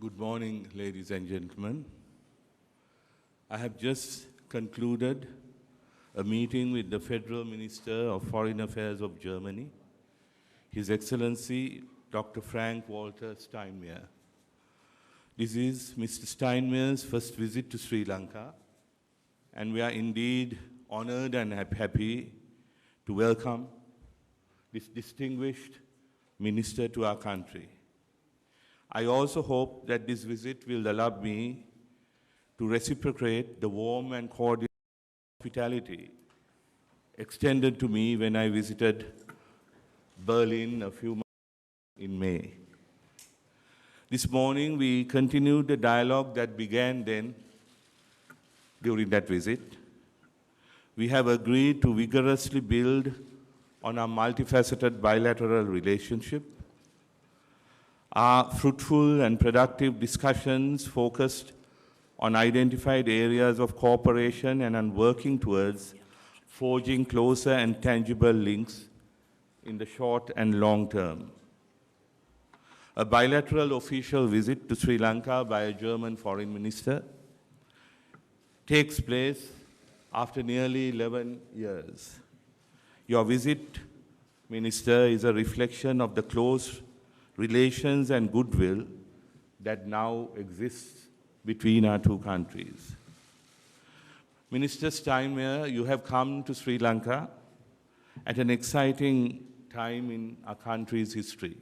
Good morning, ladies and gentlemen. I have just concluded a meeting with the Federal Minister of Foreign Affairs of Germany, His Excellency Dr. Frank-Walter Steinmeier. This is Mr. Steinmeier's first visit to Sri Lanka, and we are indeed honored and happy to welcome this distinguished minister to our country. I also hope that this visit will allow me to reciprocate the warm and cordial hospitality extended to me when I visited Berlin a few months in May. This morning, we continued the dialogue that began then during that visit. We have agreed to vigorously build on our multifaceted bilateral relationship. Our fruitful and productive discussions focused on identified areas of cooperation and on working towards forging closer and tangible links in the short and long term. A bilateral official visit to Sri Lanka by a German foreign minister takes place after nearly 11 years. Your visit, Minister, is a reflection of the close relations and goodwill that now exists between our two countries. Minister Steinmeier, you have come to Sri Lanka at an exciting time in our country's history.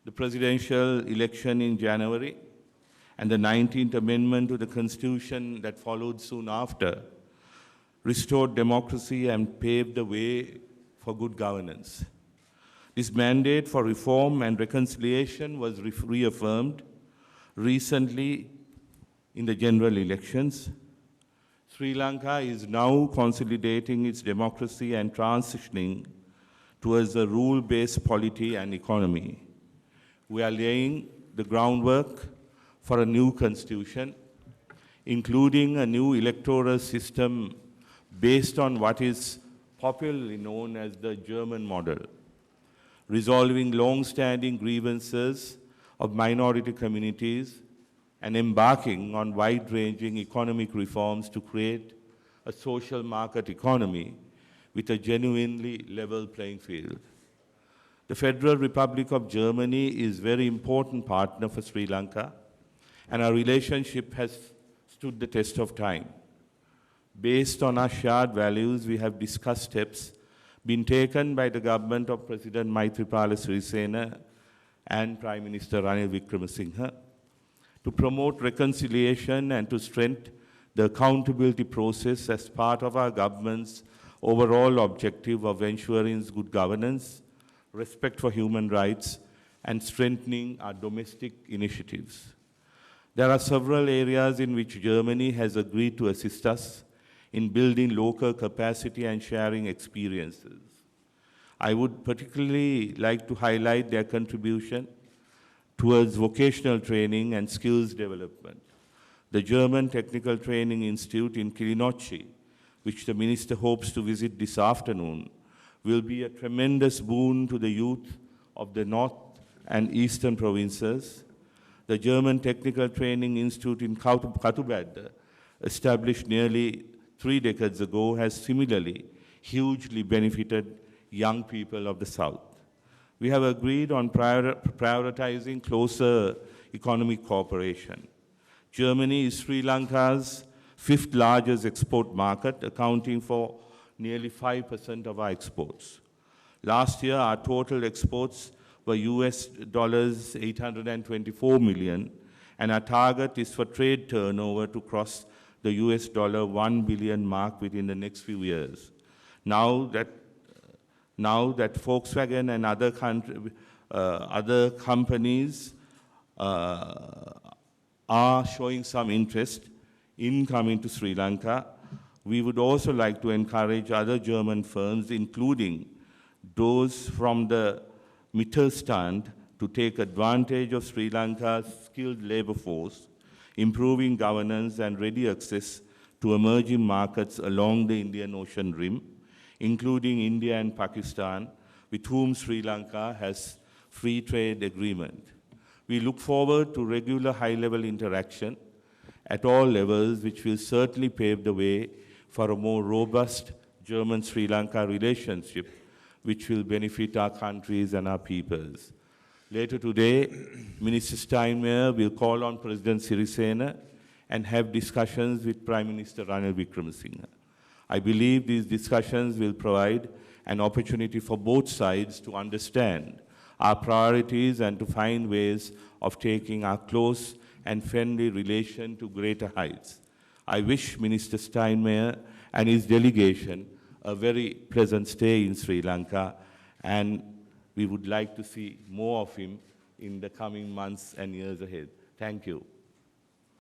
The presidential election in January and the 19th Amendment to the Constitution that followed soon after restored democracy and paved the way for good governance. This mandate for reform and reconciliation was reaffirmed recently in the general elections. Sri Lanka is now consolidating its democracy and transitioning towards a rule-based polity and economy. We are laying the groundwork for a new constitution, including a new electoral system based on what is popularly known as the German model, resolving long-standing grievances of minority communities and embarking on wide-ranging economic reforms to create a social market economy with a genuinely level playing field. The Federal Republic of Germany is a very important partner for Sri Lanka, and our relationship has stood the test of time. Based on our shared values, we have discussed steps been taken by the government of President Maithripala Sirisena and Prime Minister Ranil Wickremesinghe to promote reconciliation and to strengthen the accountability process as part of our government's overall objective of ensuring good governance, respect for human rights, and strengthening our domestic initiatives. There are several areas in which Germany has agreed to assist us in building local capacity and sharing experiences. I would particularly like to highlight their contribution towards vocational training and skills development. The German Technical Training Institute in Kilinochchi, which the Minister hopes to visit this afternoon, will be a tremendous boon to the youth of the North and Eastern provinces. The German Technical Training Institute in Katubad, established nearly 3 decades ago, has similarly hugely benefited young people of the South. We have agreed on prioritizing closer economic cooperation. Germany is Sri Lanka's 5th largest export market, accounting for nearly 5% of our exports. Last year, our total exports were US dollars 824 million, and our target is for trade turnover to cross the US dollar 1 billion mark within the next few years. Now that Volkswagen and other companies are showing some interest in coming to Sri Lanka, we would also like to encourage other German firms, including those from the Mittelstand, to take advantage of Sri Lanka's skilled labor force, improving governance and ready access to emerging markets along the Indian Ocean Rim, including India and Pakistan, with whom Sri Lanka has free trade agreement. We look forward to regular high-level interaction at all levels, which will certainly pave the way for a more robust German-Sri Lanka relationship, which will benefit our countries and our peoples. Later today, Minister Steinmeier will call on President Sirisena and have discussions with Prime Minister Ranil Wickremesinghe. I believe these discussions will provide an opportunity for both sides to understand our priorities and to find ways of taking our close and friendly relation to greater heights. I wish Minister Steinmeier and his delegation a very pleasant stay in Sri Lanka, and we would like to see more of him in the coming months and years ahead. Thank you.